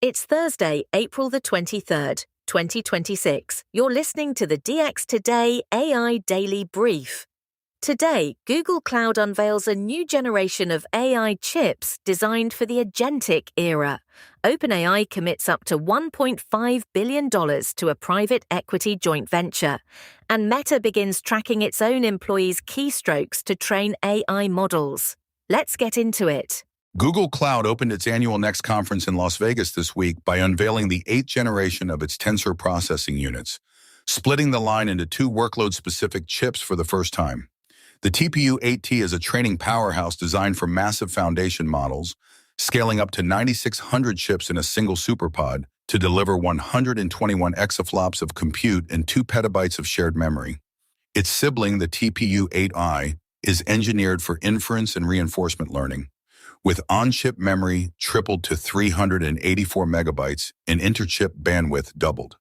It's Thursday, April the 23rd, 2026. You're listening to the DX Today AI Daily Brief. Today, Google Cloud unveils a new generation of AI chips designed for the agentic era. OpenAI commits up to $1.5 billion to a private equity joint venture. And Meta begins tracking its own employees' keystrokes to train AI models. Let's get into it. Google Cloud opened its annual Next conference in Las Vegas this week by unveiling the 8th generation of its tensor processing units, splitting the line into two workload-specific chips for the first time. The TPU-8T is a training powerhouse designed for massive foundation models, scaling up to 9,600 chips in a single superpod to deliver 121 exaflops of compute and 2 petabytes of shared memory. Its sibling, the TPU-8I, is engineered for inference and reinforcement learning, with on-chip memory tripled to 384 megabytes and inter-chip bandwidth doubled.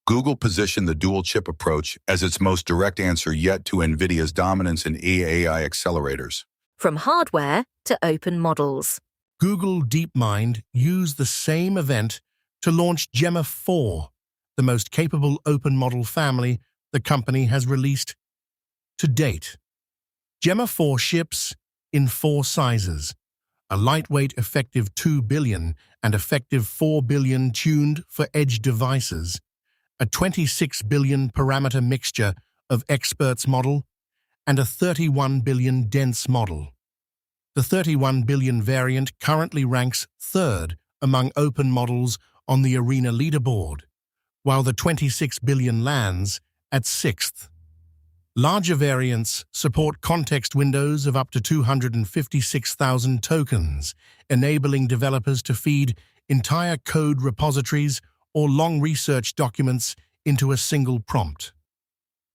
Google positioned the dual-chip approach as its most direct answer yet to Nvidia's dominance in AI accelerators. From hardware to open models. Google DeepMind used the same event to launch Gemma 4, the most capable open model family the company has released to date. Gemma 4 ships in 4 sizes: a lightweight effective 2 billion and effective 4 billion tuned for edge devices, a 26 billion parameter mixture of experts model, and a 31 billion dense model. The 31 billion variant currently ranks 3rd among open models on the Arena leaderboard, while the 26 billion lands at 6th. Larger variants support context windows of up to 256,000 tokens, enabling developers to feed entire code repositories or long research documents into a single prompt.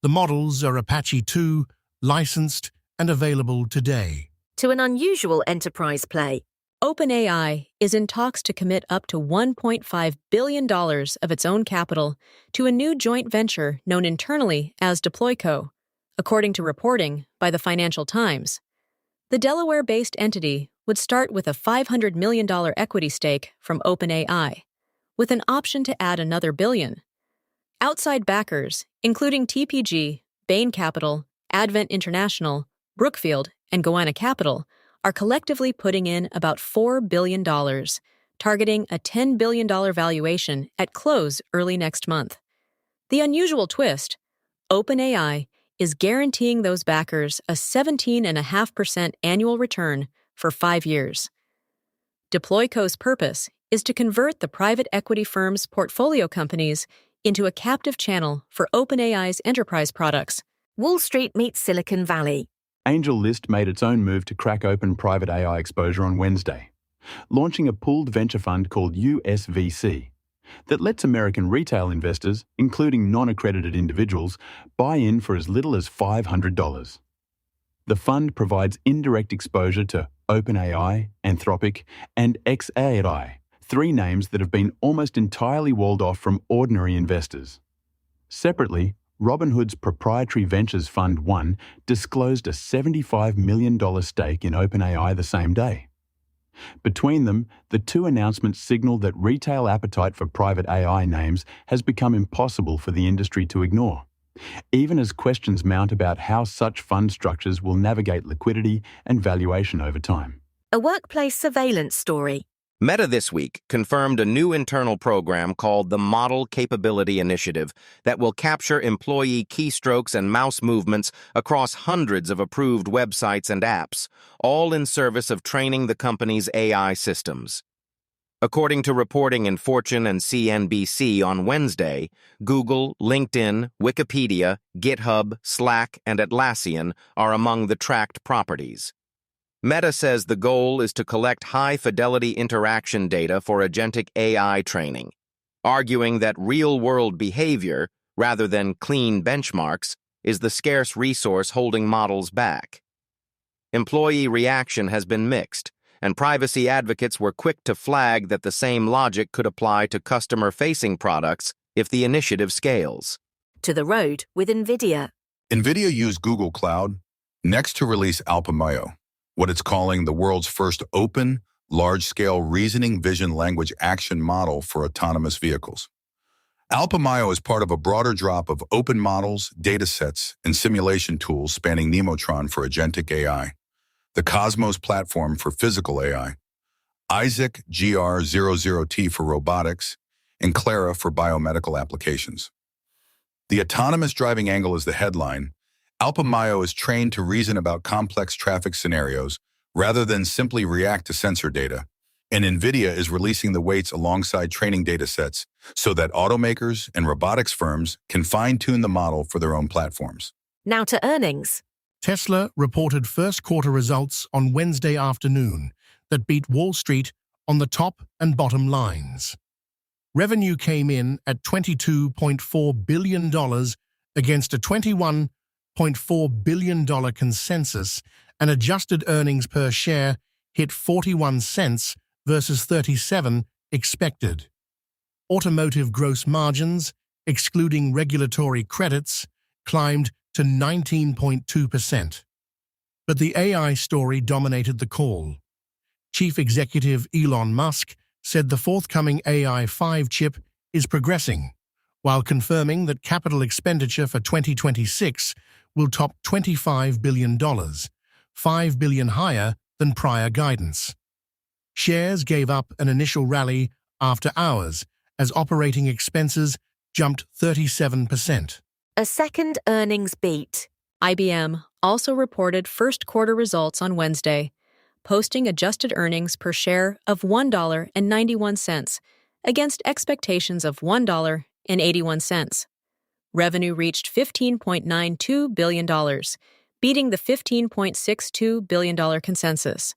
The models are Apache 2, licensed and available today. To an unusual enterprise play. OpenAI is in talks to commit up to $1.5 billion of its own capital to a new joint venture known internally as DeployCo, according to reporting by the Financial Times. The Delaware-based entity would start with a $500 million equity stake from OpenAI, with an option to add another $1 billion. Outside backers, including TPG, Bain Capital, Advent International, Brookfield, and Goanna Capital, are collectively putting in about $4 billion, targeting a $10 billion valuation at close early next month. The unusual twist: OpenAI is guaranteeing those backers a 17.5% annual return for 5 years. DeployCo's purpose is to convert the private equity firm's portfolio companies into a captive channel for OpenAI's enterprise products. Wall Street meets Silicon Valley. AngelList made its own move to crack open private AI exposure on Wednesday, launching a pooled venture fund called USVC that lets American retail investors, including non-accredited individuals, buy in for as little as $500. The fund provides indirect exposure to OpenAI, Anthropic, and xAI, 3 names that have been almost entirely walled off from ordinary investors. Separately, Robinhood's proprietary Ventures Fund 1 disclosed a $75 million stake in OpenAI the same day. Between them, the 2 announcements signal that retail appetite for private AI names has become impossible for the industry to ignore, even as questions mount about how such fund structures will navigate liquidity and valuation over time. A workplace surveillance story. Meta this week confirmed a new internal program called the Model Capability Initiative that will capture employee keystrokes and mouse movements across hundreds of approved websites and apps, all in service of training the company's AI systems. According to reporting in Fortune and CNBC on Wednesday, Google, LinkedIn, Wikipedia, GitHub, Slack, and Atlassian are among the tracked properties. Meta says the goal is to collect high-fidelity interaction data for agentic AI training, arguing that real-world behavior, rather than clean benchmarks, is the scarce resource holding models back. Employee reaction has been mixed, and privacy advocates were quick to flag that the same logic could apply to customer-facing products if the initiative scales. To the road with Nvidia. Nvidia used Google Cloud next to release Alpamayo, what it's calling the world's first open, large-scale reasoning vision language action model for autonomous vehicles. Alpamayo is part of a broader drop of open models, datasets, and simulation tools spanning Nemotron for agentic AI, the Cosmos platform for physical AI, Isaac GR00T for robotics, and Clara for biomedical applications. The autonomous driving angle is the headline. Alpamayo is trained to reason about complex traffic scenarios rather than simply react to sensor data, and Nvidia is releasing the weights alongside training datasets so that automakers and robotics firms can fine-tune the model for their own platforms. Now to earnings. Tesla reported first-quarter results on Wednesday afternoon that beat Wall Street on the top and bottom lines. Revenue came in at $22.4 billion against a $21.4 billion consensus, and adjusted earnings per share hit 41 cents versus 37 expected. Automotive gross margins, excluding regulatory credits, climbed to 19.2%. But the AI story dominated the call. Chief Executive Elon Musk said the forthcoming AI 5 chip is progressing, while confirming that capital expenditure for 2026 will top $25 billion, $5 billion higher than prior guidance. Shares gave up an initial rally after hours as operating expenses jumped 37%. A second earnings beat. IBM also reported first-quarter results on Wednesday, posting adjusted earnings per share of $1.91 against expectations of $1.81. Revenue reached $15.92 billion, beating the $15.62 billion consensus.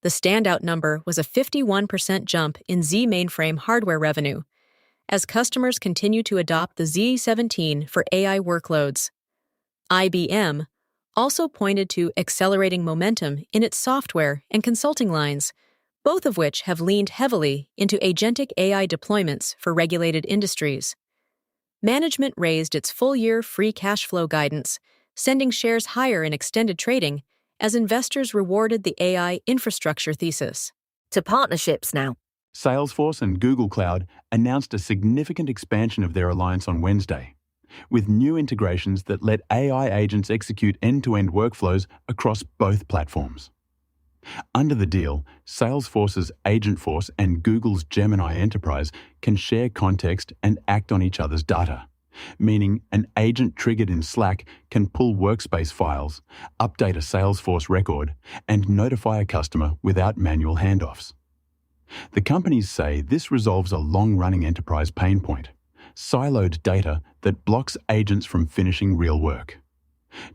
The standout number was a 51% jump in Z mainframe hardware revenue, as customers continue to adopt the Z17 for AI workloads. IBM also pointed to accelerating momentum in its software and consulting lines, both of which have leaned heavily into agentic AI deployments for regulated industries. Management raised its full-year free cash flow guidance, sending shares higher in extended trading as investors rewarded the AI infrastructure thesis. To partnerships now. Salesforce and Google Cloud announced a significant expansion of their alliance on Wednesday, with new integrations that let AI agents execute end-to-end workflows across both platforms. Under the deal, Salesforce's Agentforce and Google's Gemini Enterprise can share context and act on each other's data, meaning an agent triggered in Slack can pull Workspace files, update a Salesforce record, and notify a customer without manual handoffs. The companies say this resolves a long-running enterprise pain point: siloed data that blocks agents from finishing real work.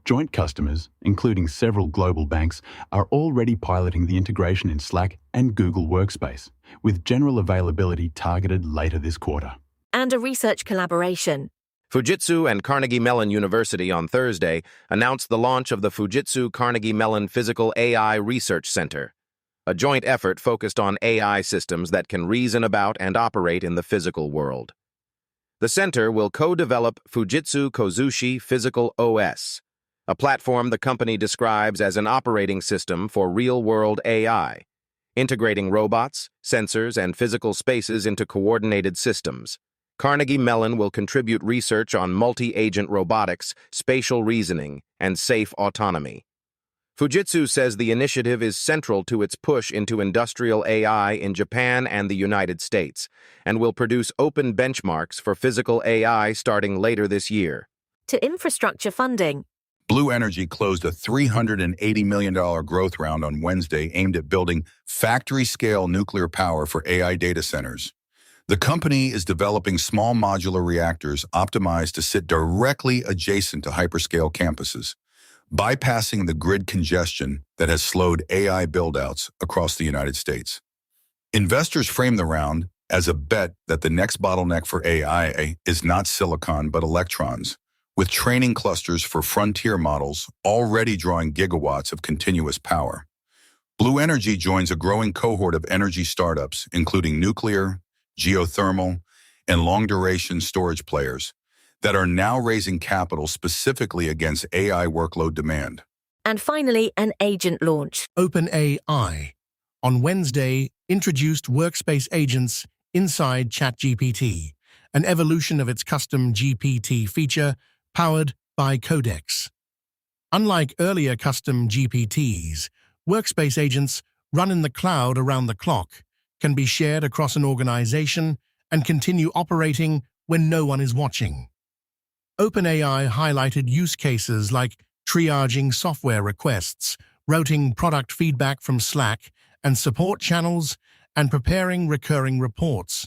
Joint customers, including several global banks, are already piloting the integration in Slack and Google Workspace, with general availability targeted later this quarter. And a research collaboration. Fujitsu and Carnegie Mellon University on Thursday announced the launch of the Fujitsu Carnegie Mellon Physical AI Research Center, a joint effort focused on AI systems that can reason about and operate in the physical world. The center will co-develop Fujitsu Kozushi Physical OS, a platform the company describes as an operating system for real-world AI, integrating robots, sensors, and physical spaces into coordinated systems. Carnegie Mellon will contribute research on multi-agent robotics, spatial reasoning, and safe autonomy. Fujitsu says the initiative is central to its push into industrial AI in Japan and the United States, and will produce open benchmarks for physical AI starting later this year. To infrastructure funding. Blue Energy closed a $380 million growth round on Wednesday aimed at building factory-scale nuclear power for AI data centers. The company is developing small modular reactors optimized to sit directly adjacent to hyperscale campuses, bypassing the grid congestion that has slowed AI buildouts across the United States. Investors frame the round as a bet that the next bottleneck for AI is not silicon but electrons, with training clusters for frontier models already drawing gigawatts of continuous power. Blue Energy joins a growing cohort of energy startups, including nuclear, geothermal, and long-duration storage players, that are now raising capital specifically against AI workload demand. And finally, an agent launch. OpenAI on Wednesday introduced Workspace Agents inside ChatGPT, an evolution of its custom GPT feature powered by Codex. Unlike earlier custom GPTs, Workspace Agents run in the cloud around the clock, can be shared across an organization, and continue operating when no one is watching. OpenAI highlighted use cases like triaging software requests, routing product feedback from Slack and support channels, and preparing recurring reports.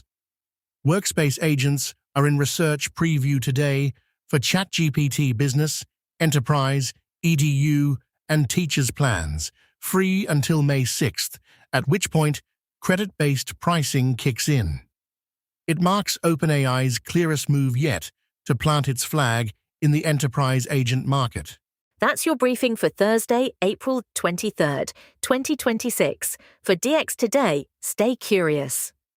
Workspace Agents are in research preview today for ChatGPT Business, Enterprise, EDU, and Teachers plans, free until May 6th, at which point credit-based pricing kicks in. It marks OpenAI's clearest move yet to plant its flag in the enterprise agent market. That's your briefing for Thursday, April 23rd, 2026. For DX Today, stay curious.